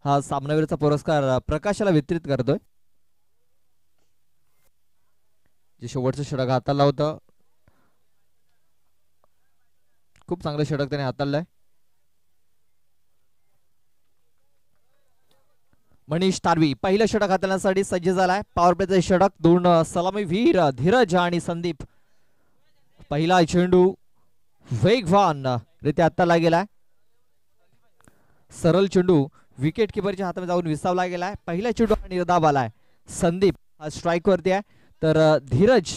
हा सामनावीरचा पुरस्कार प्रकाशाला वितरित करतोय. जे शेवटचं षटक हाताळलं होतं, खूप चांगलं षटक त्याने हाताळलंय. मनीष तारवी पहिलं षटक हाताळण्यासाठी सज्ज झालाय. पॉवर प्लेचं षटक, दोन सलामीवीर धीरज आणि संदीप. पहिला चेंडू वेगवान रित्या हाताळला गेलाय. सरळ चेंडू विकेट किपरच्या हातामध्ये जाऊन विसावला गेलाय. पहिला चेंडू हा निर्धाव आलाय. संदीप हा स्ट्राईक वरती आहे, तर धीरज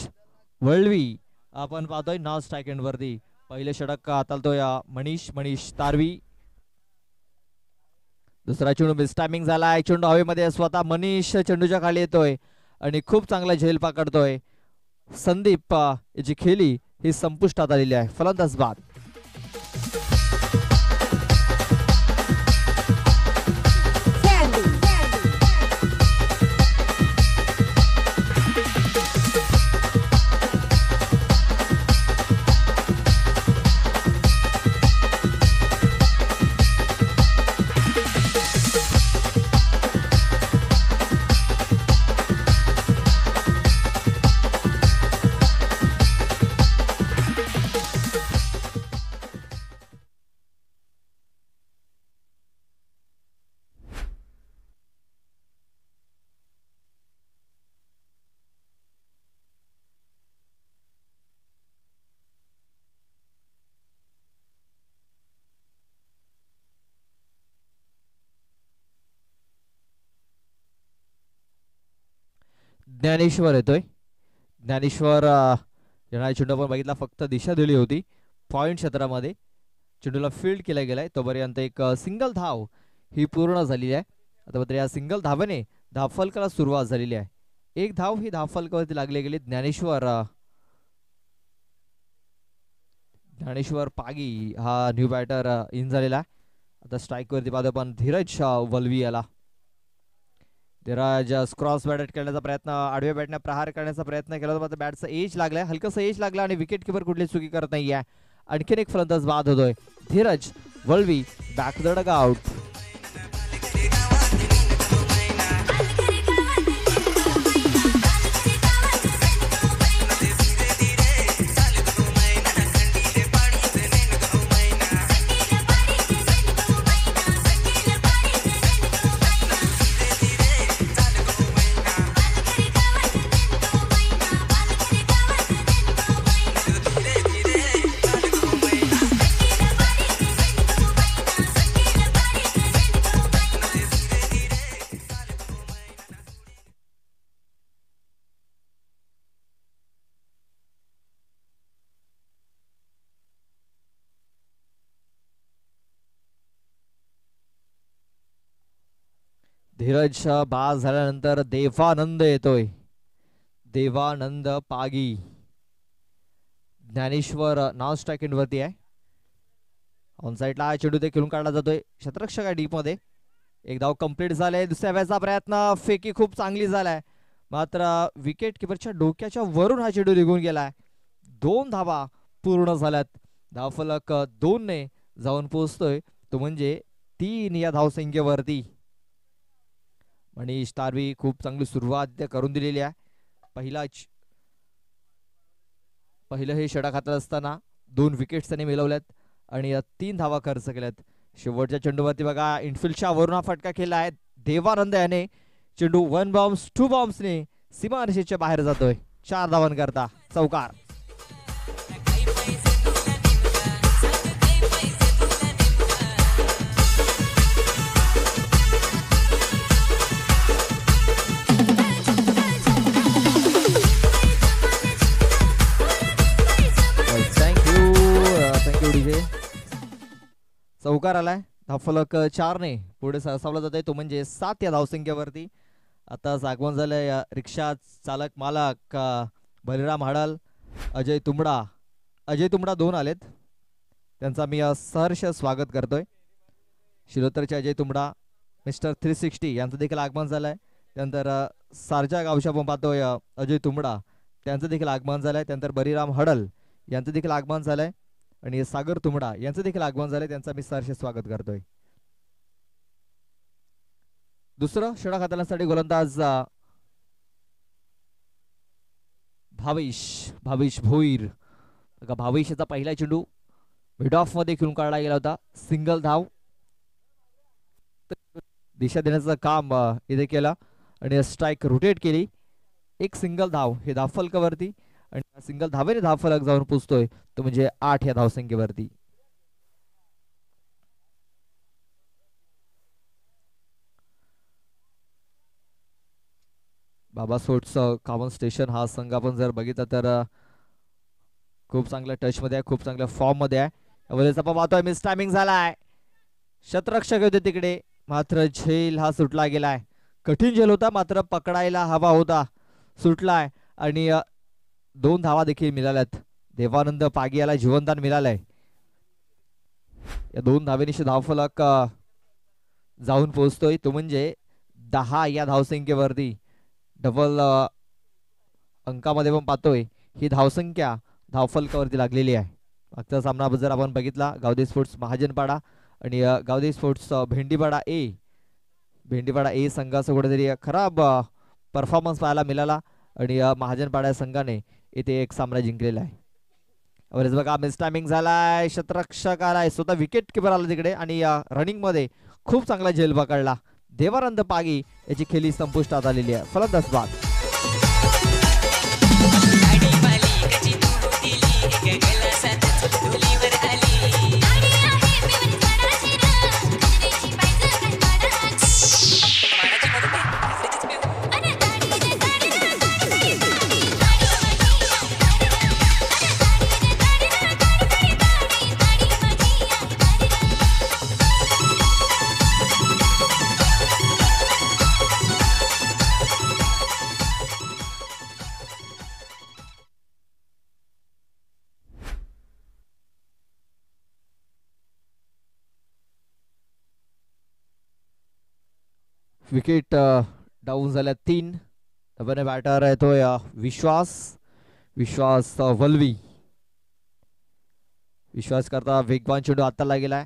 वळवी आपण पाहतोय नॉन स्ट्राईक एंड वरती. पहिले षटक हाताळतोय मनीष तारवी. दुसरा चेंडू मिस टायमिंग झालाय. चेंडू हवेमध्ये स्वतः मनीष चेंडूच्या खाली येतोय आणि खूप चांगला झेल पकडतोय. संदीप याची खेळी ही संपुष्टात आलेली आहे. फलंदाज बाद. ज्ञानेश्वर येतोय. ज्ञानेश्वर येणारा चेंडू आपण बघितला, फक्त दिशा दिली होती पॉइंट क्षेत्रामध्ये. चेंडूला फील्ड केला गेलाय. तोपर्यंत एक सिंगल धाव ही पूर्ण झालेली आहे. आता मात्र या सिंगल धावेने धावफलकाला सुरुवात झालेली आहे. एक धाव ही धावफलकावरती लागली गेली. ज्ञानेश्वर पागी हा न्यू बॅटर इन झालेला आहे. आता स्ट्राईक वरती पाहतो आपण धीरज वल्वी याला. धीरज क्रॉस बॅट करण्याचा प्रयत्न, आडव्या बॅटने प्रहार करण्याचा प्रयत्न केला होता. बॅटचा एज लागलाय, हलकसा एज लागला आणि विकेट किपर कुठली चुकी करत नाहीये. आणखीन एक फलंदाज बाद होतोय. Dhiraj Valvi back the dugout. Dhiraj बाद झाल्यानंतर देवानंद येतोय. Devanand Pagi. Dnyaneshwar non strike end वरती आहे. ऑन साईडला चेंडू ते खेळून काढला जातोय क्षेत्ररक्षक आहे डीप मध्ये. एक धाव कंप्लीट झाले. दुसऱ्या वेळेचा प्रयत्न, फेकी खूप चांगली झालाय, मात्र विकेट किपरच्या डोक्याच्या वरून हा चेंडू निघून गेलाय. 2 धावा पूर्ण झाल्यात. धावफलक 2 ने जाऊन पोहोचतोय, तो म्हणजे 3 या धावसंख्येवरती. मनीष तारवी खूप चांगली सुरुवात करून दिलेली आहे. पहिलं हे षटक हातात असताना 2 विकेट्स त्याने मिळवल्यात आणि 3 धावा खर्च केल्यात. शेवटच्या चेंडूवरती बघा इनफिल्डच्या वरून हा फटका केला आहे देवानंद याने. चेंडू 1 बाउन्स 2 बाउन्सने सीमारेषेच्या बाहेर जातोय. 4 धावांकरता चौकार. चौकार आलाय. धावफलक 4 ने पुढे सरसावला जातोय, तो म्हणजे 7 या धावसंख्येवरती. आता आगमन झालंय रिक्षा चालक मालक बलिराम हडल, अजय तुंबडा 2 आलेत. त्यांचा मी सहर्ष स्वागत करतोय. शिरोतरचे अजय तुंबडा, मिस्टर 360 यांचं देखील आगमन झालंय. त्यानंतर सारजा गावच्या आपण पाहतोय अजय तुंबडा, त्यांचं देखील आगमन झालंय. त्यानंतर बलिराम हडल यांचं देखील आगमन झालंय आणि सागर तुंबडा यांचं देखील आगमन झालंय. त्यांचा मी सहर्ष स्वागत करतोय. दुसरं षटक हाताळण्यासाठी गोलंदाज भावेश भावेश भोईर. भावेश याचा पहिला चेंडू मिड ऑफ मध्ये खेळून काढला गेला होता. सिंगल धाव दिशा देण्याचं काम इथे केलं आणि स्ट्राईक रोटेट केली. एक सिंगल धाव हे धावफलकावरती आणि सिंगल धावेने धावफलक जाऊन पोचतोय तो म्हणजे 8 या धावसंख्येवरती. बाबा स्पोर्ट्स कॉमन स्टेशन हा संघ आपण जर बघितला तर खूप चांगल्या टच मध्ये आहे, खूप चांगल्या फॉर्म मध्ये आहे. आपण पाहतोय मिस टायमिंग झालाय. शतरक्षक होते तिकडे मात्र झेल हा सुटला गेलाय. कठीण झेल होता मात्र पकडायला हवा होता, सुटलाय आणि 2 धावा देखील मिळाल्यात. देवानंद पागी याला जीवनदान मिळालंय. या 2 धावेनिशी धावफलक जाऊन पोहोचतोय तो म्हणजे 10 या धावसंख्येवरती. डबल अंकामध्ये पण पाहतोय ही धावसंख्या धावफलकावरती लागलेली आहे. मागचा सामना जर आपण बघितला गावदे स्पोर्ट्स महाजनपाडा आणि गावदे स्पोर्ट्स भेंडीपाडा ए संघाचा कुठेतरी खराब परफॉर्मन्स पाहायला मिळाला आणि महाजनपाडा संघाने इथे एक सामना जिंकलेला आहे. बघा मिस टायमिंग झालाय. शतरक्षक आलाय, स्वतः विकेट किपर आला तिकडे आणि रनिंग मध्ये खूप चांगला झेल पकडला. देवानंद पागी याची खेळी संपुष्टात आलेली आहे. फलंदाज बाद. विकेट डाऊन झाल्या 3. नव्याने बॅटर येतोय विश्वास वल्वी. विश्वास करता वेगवान चेंडू हाताला गेलाय.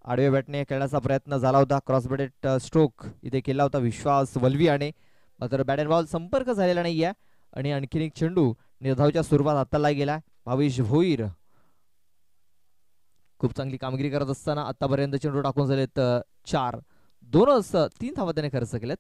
आडव्या बॅटने खेळण्याचा प्रयत्न झाला होता. क्रॉस बॅटेड स्ट्रोक इथे केला होता विश्वास वल्वी आणि मात्र बॅट अँड बॉल संपर्क झालेला नाहीये आणि आणखीन एक चेंडू निर्धावच्या स्वरूपात हाताला गेलाय. भावेश भोईर खूप चांगली कामगिरी करत असताना आतापर्यंत चेंडू टाकून झालेत 4. 3 धावा त्याने खर्च केल्यात.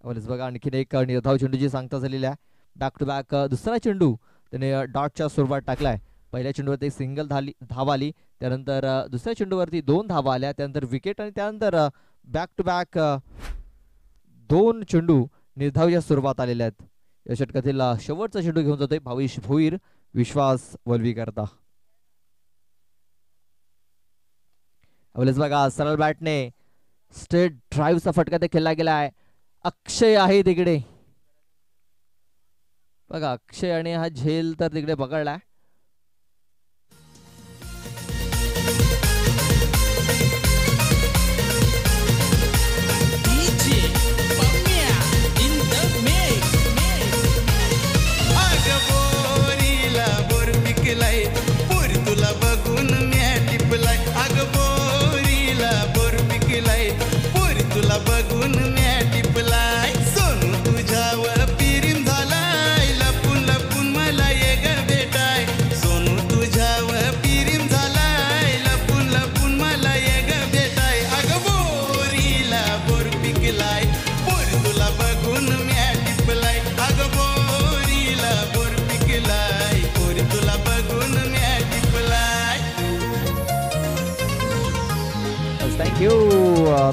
बघा आणखीन एक निर्धाव चेंडूची सांगता झालेली आहे. बॅक टू बॅक दुसरा चेंडू त्याने डॉटच्या स्वरूपात टाकलाय. पहिल्या चेंडूवरती एक सिंगल धाव आली, त्यानंतर दुसऱ्या चेंडूवरती 2 धावा आल्या, त्यानंतर विकेट आणि त्यानंतर बॅक टू बॅक 2 चेंडू निर्धावच्या स्वरूपात आलेले आहेत. या षटकातील शेवटचा चेंडू घेऊन जातोय भावेश भोईर विश्वास वल्वी करता. बघा सरळ बॅटने स्ट्रेट ड्राईव्हचा फटका ते खेळला गेलाय. अक्षय आहे तिकडे बघा, अक्षय आणि हा झेल तर तिकडे पकडलाय.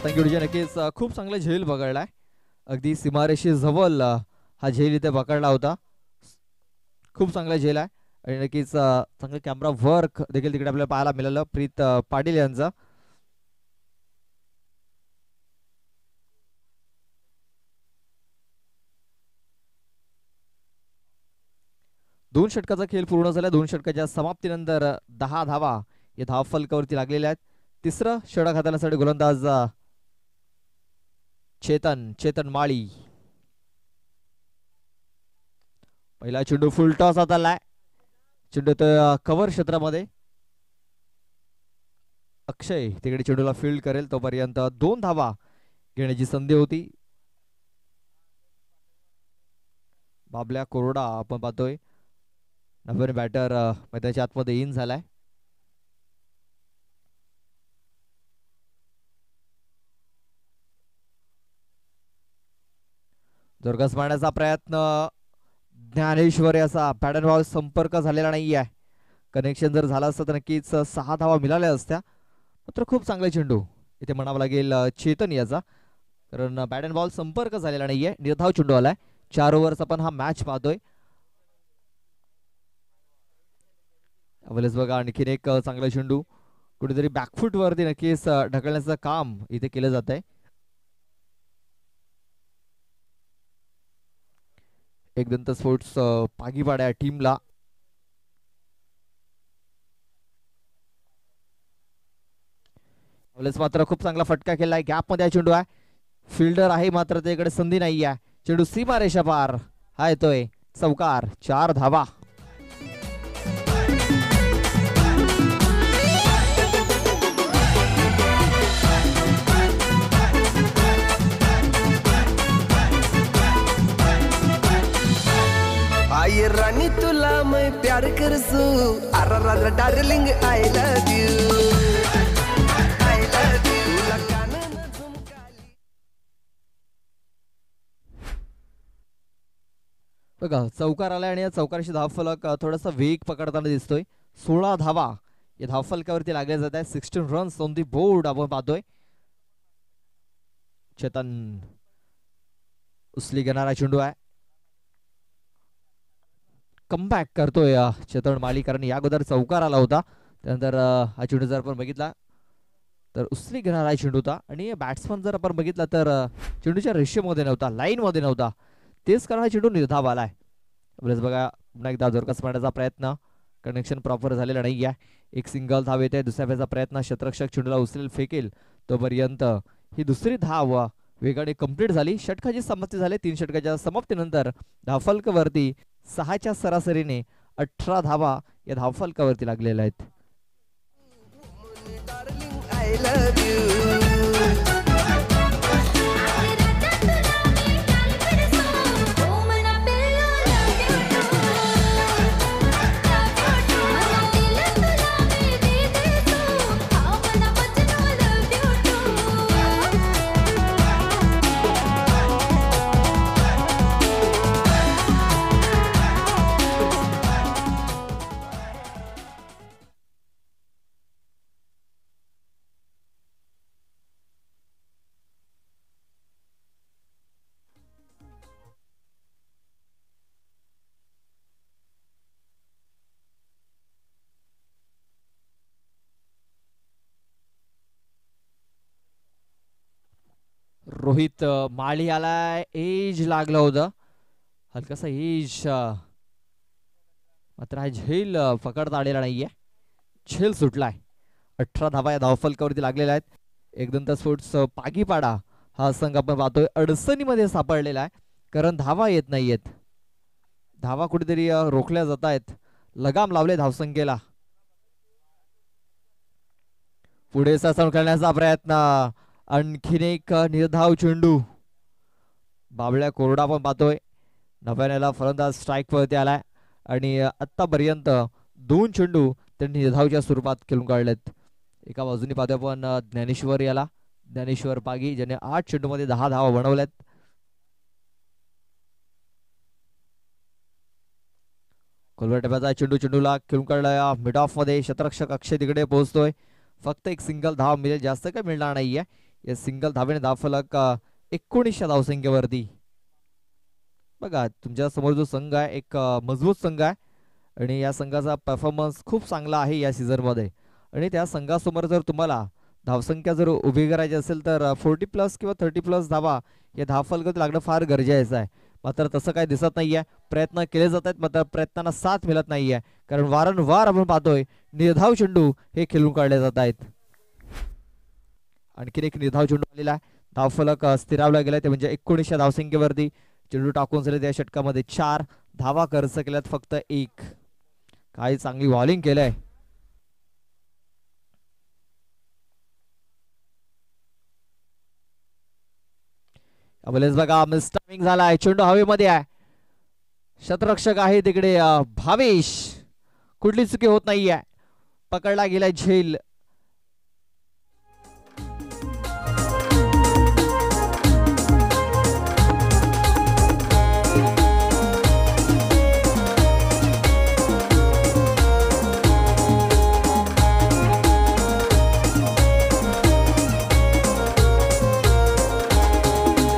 Thank you DJ. नक्कीच खूप चांगला झेल पकडलाय. अगदी सीमारेषे जवळ हा झेल इथे पकडला होता. खूप चांगला झेल आहे आणि नक्कीच चांगलं कॅमेरा वर्क देखील तिकडे आपल्याला पाहायला मिळालं प्रीत पाटील यांचा. दोन षटकाचा खेळ पूर्ण झाला. 2 षटकाच्या समाप्तीनंतर 10 धावा या धावफलकावरती लागलेल्या आहेत. तिसरं षटक हाताळण्यासाठी गोलंदाज चेतन माळी. पहिला चेंडू फुल टॉस हाताळलाय. चेंडू कव्हर क्षेत्रामध्ये अक्षय तिकडे चेंडूला फील्ड करेल तोपर्यंत 2 धावा घेण्याची संधी होती. बाबल्या कोरडा आपण पाहतोय नवीन बॅटर मैदानाच्या आतमध्ये इन झालाय. जोरकस मारण्याचा प्रयत्न ज्ञानेश्वर याचा पॅटर्न बॉल संपर्क झालेला नाही आहे. कनेक्शन जर झालं असतं तर नक्कीच 6 धावा मिळाल्या असत्या. मात्र खूप चांगला चेंडू इथे म्हणावं लागेल चेतन याचा, कारण बॅट अँड बॉल संपर्क झालेला नाहीये. निर्धाव चेंडू आलाय. 4 ओव्हरचा पण हा मॅच पाहतोय. बघा आणखीन एक चांगला चेंडू कुठेतरी बॅकफुट वरती नक्कीच ढकलण्याचं काम इथे केलं जात आहे. एकदंत स्पोर्ट्स पागीपाड्या टीमला मात्र खूप चांगला फटका केलाय. गॅप मध्ये चेंडू आहे. फिल्डर आहे मात्र त्याकडे संधी नाही आहे. चेंडू सीमा रेषा पार हा येतोय चौकार. 4 धावा. आई रानी तुला मैं प्यार करसू अरे darling I love you I love you कानन झुमकाली. बघा चौकार आलाय आणि या चौकाराशी धावफलक थोडासा वेग पकडताना दिसतोय. 16 धावा या धावफलकावरती लागल्या जात आहे. 16 रन्स ऑन दी बोर्ड आपण पाहतोय. चेतन उचली घेणारा चेंडू आहे. कमबॅक करतोय चेतन माली, कारण या अगोदर चौकार आला होता. त्यानंतर हा चेंडू जर आपण बघितला तर उचली घेणारा चेंडू होता आणि बॅट्समन जर आपण बघितला तर चेंडूच्या रेषेमध्ये नव्हता, लाईन मध्ये नव्हता. तेच कारण हा चेंडू निर्धाव आलाय. बघा पुन्हा एकदा जोरकस मारण्याचा प्रयत्न, कनेक्शन प्रॉपर झालेला नाही आहे. एक सिंगल धाव येते. दुसऱ्या फेचा प्रयत्न, क्षेत्ररक्षक चेंडूला उचलेल फेकेल तोपर्यंत ही दुसरी धाव वेगाने कंप्लीट झाली. षटकाची समाप्ती झाली. 3 षटकाच्या समाप्तीनंतर धावफलकावरती 6च्या सरासरीने 18 धावा या धावफलकावरती लागलेल्या आहेत. रोहित माळी आलाय. एज लागलं होतं, हलकासा एज, मात्र हा झेल पकडता आलेला नाहीये. झेल सुटलाय. 18 धावा या धावफलकावरती लागलेल्या आहेत. एकदंत स्पोर्ट्स पागीपाडा हा संघ आपण पाहतोय अडचणीमध्ये सापडलेला आहे, कारण धावा येत नाहीयेत. धावा कुठेतरी रोखल्या जात आहेत. लगाम लावले धावसंख्येला. पुढे साचवून खेळण्याचा प्रयत्न, आणखीन एक निर्धाव चेंडू. बाबळ्या कोरडा पण पाहतोय. नव्यानेला फलंदाज स्ट्राईक वरती आलाय आणि आतापर्यंत 2 चेंडू त्यांनी निर्धावच्या स्वरूपात खेळून काढलेत. एका बाजूने पाहतोय आपण ज्ञानेश्वर याला, ज्ञानेश्वर पागी, ज्याने 8 चेंडू मध्ये 10 धावा बनवल्यात. खोलवर टप्प्याचा चेंडू, चेंडूला खेळून काढला मिड ऑफ मध्ये. क्षेत्ररक्षक अक्षय तिकडे पोहोचतोय. फक्त एक सिंगल धाव मिळेल, जास्त काय मिळणार नाहीये. या सिंगल धावेने धावफलक 19 धावसंख्येवरती. बघा तुमच्या समोर जो संघ आहे एक मजबूत संघ आहे आणि या संघाचा परफॉर्मन्स खूप चांगला आहे या सीझन मध्ये. आणि त्या संघासमोर जर तुम्हाला धावसंख्या जर उभी करायची असेल तर 40+ किंवा 30+ धावा या धावफलकात लागणं फार गरजेचं आहे. मात्र तसं काही दिसत नाहीये. प्रयत्न केले जात आहेत मात्र प्रयत्नांना साथ मिळत नाहीये, कारण वारंवार आपण पाहतोय निर्धाव चेंडू हे खेळून काढले जात आहेत. आणखीन एक निर्धाव चेंडू आलेला आहे. धावफलक स्थिरावला गेलाय, ते म्हणजे 19 धावसंख्येवरती. चेंडू टाकून झाले त्या षटकामध्ये 4 धावा खर्च केल्यात, फक्त 1. काही चांगली बॉलिंग केलंय. अबलेच बघा मिस टायमिंग झालाय, चेंडू हवेमध्ये आहे, शतरक्षक आहे तिकडे भावेश, कुठली चुकी होत नाहीये, पकडला गेलाय झेल.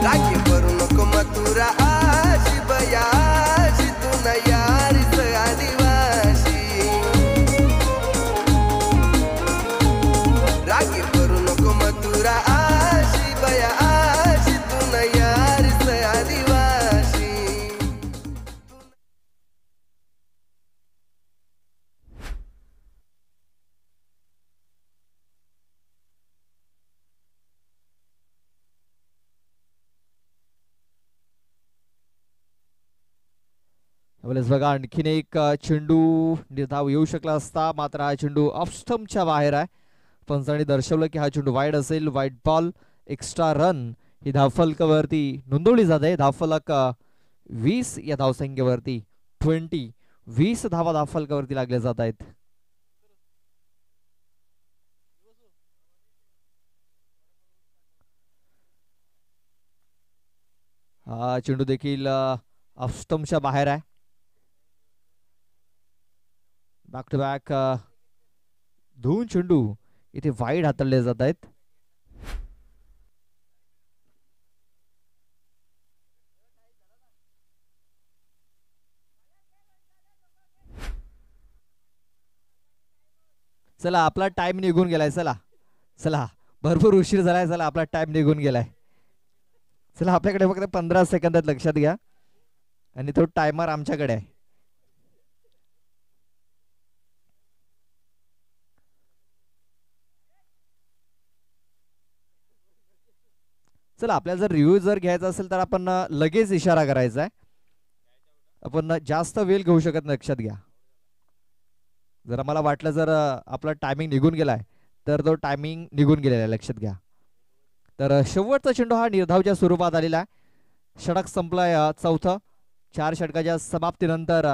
रागी भरू नको मथुरा आशी बयाशी तू न यारीच आदिवासी. रागी भरू नको मथुरा आशी बयाशी तू न यारीच आदिवासी. अबलेच बघा आणखीन एक चेंडू निर्धाव येऊ शकला असता, मात्र हा चेंडू ऑफ स्टंपच्या बाहेर आहे. पंचांनी दर्शवलं की हा चेंडू वाईड असेल, वाईड बॉल, एक्स्ट्रा रन ही धावफलकावरती नोंदवली जाते. धावफलक 20 या धावसंख्येवरती 20 धावा धावफलकावरती लागल्या जात आहेत. हा चेंडू देखील ऑफ स्टंपच्या बाहेर आहे. बॅक टू बॅक दोन चेंडू इथे वाईड हाताळले जात आहेत. चला आपला टाइम निघून गेलाय. चला चला भरपूर उशीर झालाय. चला आपला टाइम निघून गेलाय. चला आपल्याकडे फक्त 15 सेकंदात, लक्षात घ्या, आणि तो टायमर आमच्याकडे आहे. चला आपल्याला जर रिव्ह्यू जर घ्यायचा असेल तर आपण लगेच इशारा करायचा आहे. आपण जास्त वेळ घेऊ शकत नाही, लक्षात घ्या. जर आम्हाला वाटलं जर आपला टायमिंग निघून गेलाय तर तो टायमिंग निघून गेलेला आहे, लक्षात घ्या. तर शेवटचा चेंडू हा निर्धावच्या स्वरूपात आलेला आहे. षटक संपलाय चौथं. 4 षटकाच्या समाप्तीनंतर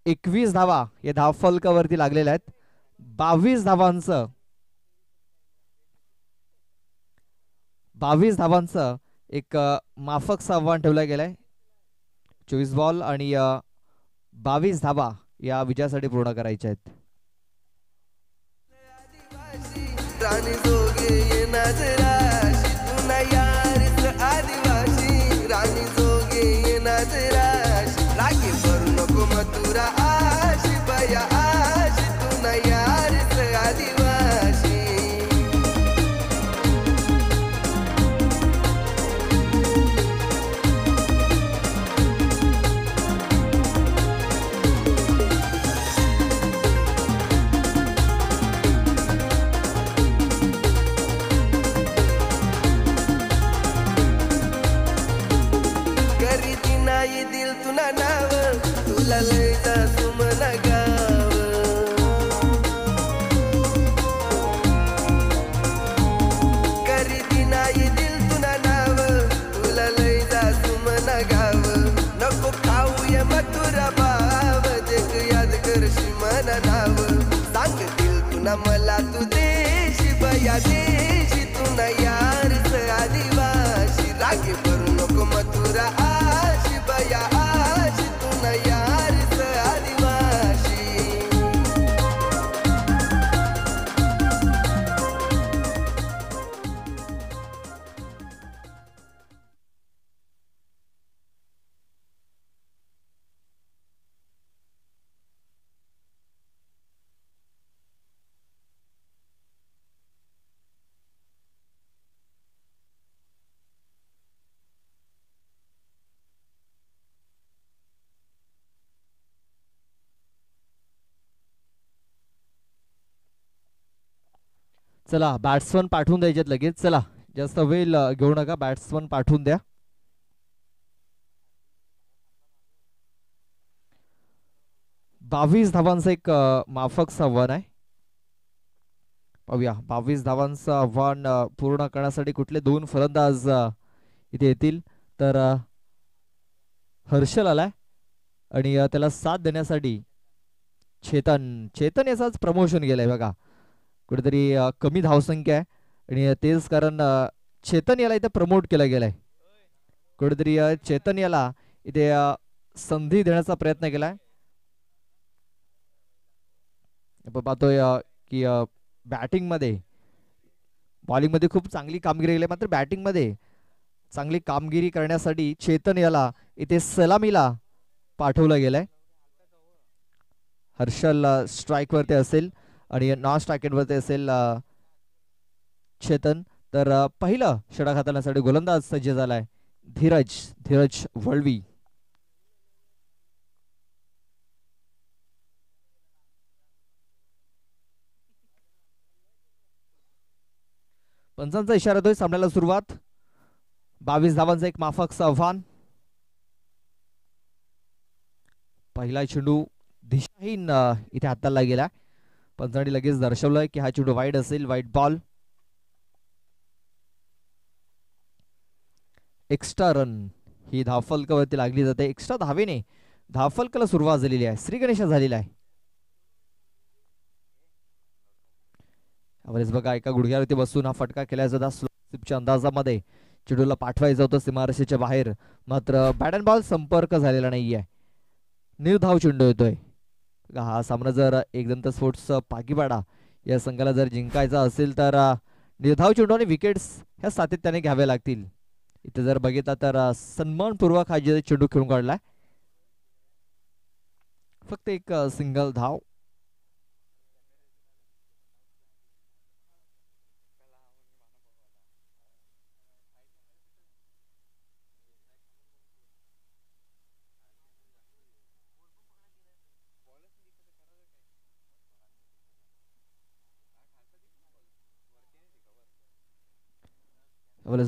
21 धावा या धावफलकावरती लागलेल्या आहेत. 22 धावांचं एक माफक आव्हान ठेवलं गेलंय. 24 बॉल आणि 22 धावा या विजयासाठी पूर्ण करायच्या आहेत. राणी जोगे ये नजराशी तू न यारीच आदिवासी. राणी जोगे ये नजराशी. रागी भरू नको मथुरा आशी बया आशी तू न यारीच आदिवासी. करीती नाही दिल तुला नाव तुला लय जासू मला गाव. करीती नाही दिल तुला नाव तुला लय जासू मला गाव. नको खाऊया मथुरा भाव देख याद करशी मला नाव. सांग दिल तुला मला तू देशी बया देशी तू न यारच आदिवासी. रागी भरू नको मथुरा आशी बया आशी तू न यारच आदिवासी. चला बॅट्समन पाठवून द्यायचे लगेच. चला जास्त वेळ घेऊ नका, बॅट्समन पाठवून द्या. 22 धावांचं एक माफक आव्हान आहे. पाहूया 22 धावांचं आव्हान पूर्ण करण्यासाठी कुठले दोन फलंदाज इथे येतील. तर हर्षल आलाय आणि त्याला साथ देण्यासाठी चेतन चेतन याचाच प्रमोशन गेलाय बघा. कुठेतरी कमी धावसंख्या आहे आणि तेच कारण चेतन याला इथे प्रमोट केला गेलाय. कुठेतरी चेतन याला इथे संधी देण्याचा प्रयत्न केलाय. आपण पाहतोय की बॅटिंग मध्ये बॉलिंग मध्ये खूप चांगली कामगिरी केली, मात्र बॅटिंग मध्ये चांगली कामगिरी करण्यासाठी चेतन याला इथे सलामीला पाठवलं गेलंय. हर्षल स्ट्राईक वरती असेल आणि नॉन स्ट्रायकेट वरती असेल चेतन. तर पहिलं षटक हाताळण्यासाठी गोलंदाज सज्ज झालाय धीरज धीरज वळवी. पंचांचा इशारा येतोय, सामन्याला सुरुवात. 22 धावांचं एक माफकचं आव्हान. पहिला चेंडू दिशाहीन इथे हाताळला गेला. पंचांनी लगेच दर्शवलंय की हा चेंडू वाईड असेल, वाईड बॉल. एक्स्ट्रा रन ही धावफलकावरती लागली जाते. एक्स्ट्रा धावेने धावफलकाला सुरुवात झालेली आहे. श्री गणेशा झालेला आहे. यावेळेस बघा एका गुडघ्यावरती बसून हा फटका केला जाता. स्लोपच्या अंदाजामध्ये चेंडूला पाठवायचं होतं सीमारेषेच्या बाहेर, मात्र बॅट अँड बॉल संपर्क झालेला नाहीये. निर्धाव चेंडू येतोय. हा सामना जर एकदंत स्पोर्ट्स पाकीपाडा या संघाला जर जिंकायचा असेल तर निर्धाव चेंडू आणि विकेट्स ह्या सातत्याने घ्याव्या लागतील. इथे जर बघितला तर सन्मानपूर्वक हा चेंडू खेळून काढलाय. फक्त एक सिंगल धाव.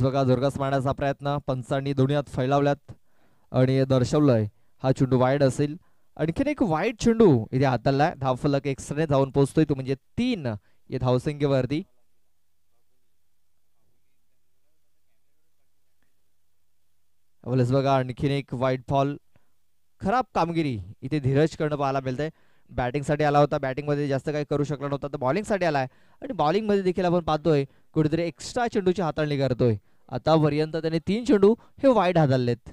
बघा दुर्गास मारण्याचा प्रयत्न पंचांनी दोन्ही हात फैलावल्यात आणि दर्शवलंय हा चेंडू वाईड असेल. आणखीन एक वाईड चेंडू इथे हाताळलाय. धावफलक एक्स्ट्राने जाऊन पोहोचतोय तो म्हणजे 3 या धावसंख्येवरती. बघा आणखीन एक वाईड बॉल. खराब कामगिरी इथे धीरज कडनं पाहायला मिळतंय. बॅटिंग साठी आला होता, बॅटिंग मध्ये जास्त काही करू शकला नव्हता, तर बॉलिंग साठी आलाय आणि बॉलिंग मध्ये देखील आपण पाहतोय कुठेतरी एक्स्ट्रा चेंडूची हाताळणी करतोय. आतापर्यंत त्याने 3 चेंडू हे वाईड हाताळलेत.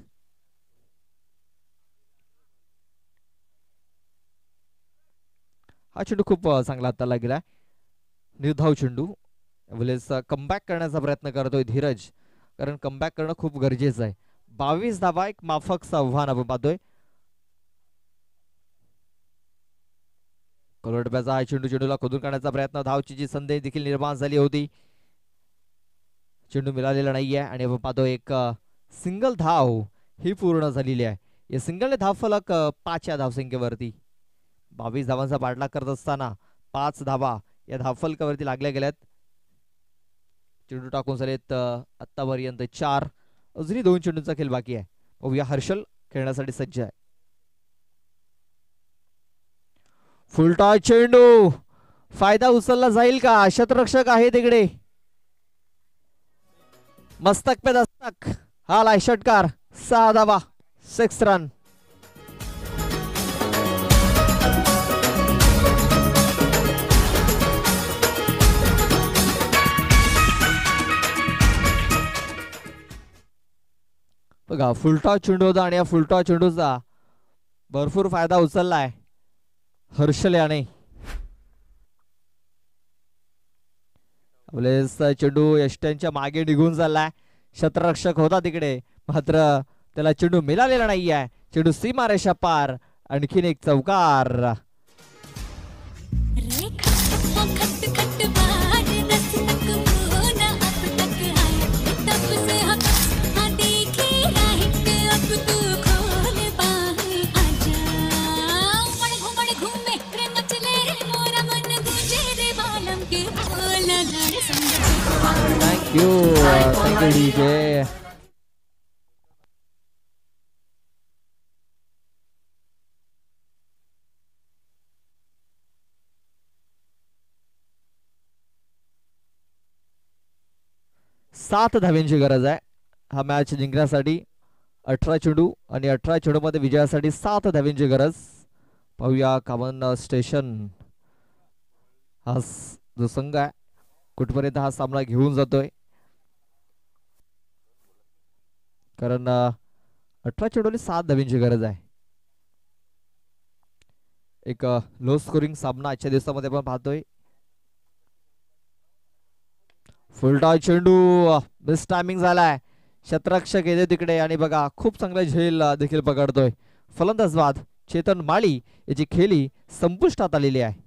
हा चेंडू खूप चांगला हाताळला गेला. निर्धाव चेंडू. कमबॅक करण्याचा प्रयत्न करतोय धीरज, कारण कमबॅक करणं खूप गरजेचं आहे. 22 धावा एक माफकचं आव्हान आपण पाहतोय. कलोटब्याचा हा चेंडू चेंडूला खोदून काढण्याचा प्रयत्न. धावची जी संधी देखील निर्माण झाली होती, चेंडू मिळालेला नाहीये आणि आपण पाहतो एक सिंगल धाव ही पूर्ण झालेली आहे. या सिंगलने धावफलक 5 या धावसंख्येवरती. 22 धावांचा पाठलाग करत असताना 5 धावा या धावफलकावरती लागल्या गेल्यात. चेंडू टाकून झालेत आतापर्यंत 4. अजूनही 2 चेंडूंचा खेळ बाकी आहे. बघूया हर्षल खेळण्यासाठी सज्ज आहे. फुलटॉस चेंडू, फायदा उचलला जाईल का? शतरक्षक आहे तिकडे, मस्तक पे दस्तक. हा लाय षटकार. 6 धावा, 6 रन. बघा फुलटॉस चेंडू होता आणि या फुलटॉस चेंडूचा भरपूर फायदा उचललाय हर्षल याने. चेंडू यष्ट्यांच्या मागे निघून चाललाय. शतरक्षक होता तिकडे, मात्र त्याला चेंडू मिळालेला नाहीये. चेंडू सीमारेषा पार. आणखीन एक चौकार. Thank you thank you DJ. सात धाव्यांची गरज आहे. हा मॅच जिंकण्यासाठी. 18 चेंडू आणि 18 चेंडूमध्ये विजयासाठी 7 धावांची गरज. पाहूया कामन स्टेशन हा जो संघ आहे कुठपर्यंत हा सामना घेऊन जातोय, कारण 18 चेंडूने 7 धावांची गरज आहे. एक लो स्कोरिंग सामना आजच्या दिवसामध्ये आपण पाहतोय. फुलटॉस चेंडू मिस टायमिंग झालाय. शतरक्षक येते तिकडे आणि बघा खूप चांगला झेल देखील पकडतोय फलंदाज बाद चेतन माळी. याची खेळी संपुष्टात आलेली आहे.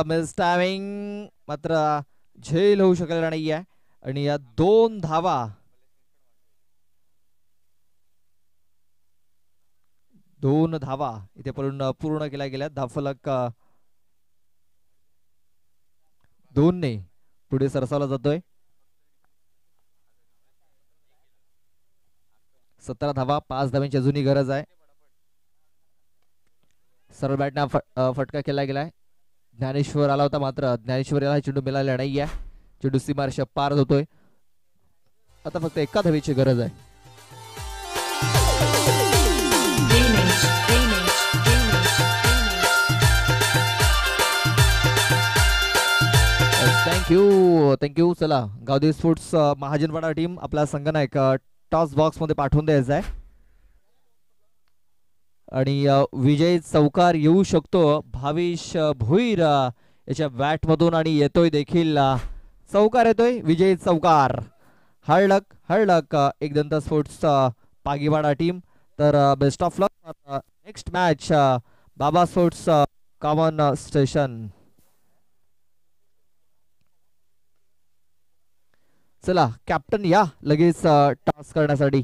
मिस टायमिंग मात्र झेल होऊ शकलेला नाहीये आणि या 2 धावा इथे पूर्ण केल्या गेल्या. धाफलक 2 ने पुढे सरसावला जातोय. 17 धावा, 5 धावांची अजूनही गरज आहे. सरळ बॅटने फटका केला गेलाय. ज्ञानेश्वर आला होता मात्र ज्ञानेश्वर याला चेंडू मिळाला नाहीये. चेंडू सीमारेषा पार होतोय. आता फक्त एका धावेची गरज आहे. थँक्यू. चला गावदेवी स्पोर्ट्स महाजनवाडा टीम आपला संघनायक टॉस बॉक्स मध्ये पाठवून द्यायचा आहे आणि विजय चौकार येऊ शकतो भाविश भोईर याच्या बॅट मधून आणि येतोय देखील चौकार येतोय. विजय चौकार. हळलक एक दंत स्पोर्ट्स पागीवाडा टीम. तर best of luck next match बाबा स्पोर्ट्स कॉमन स्टेशन. चला कॅप्टन या लगेच टॉस करण्यासाठी.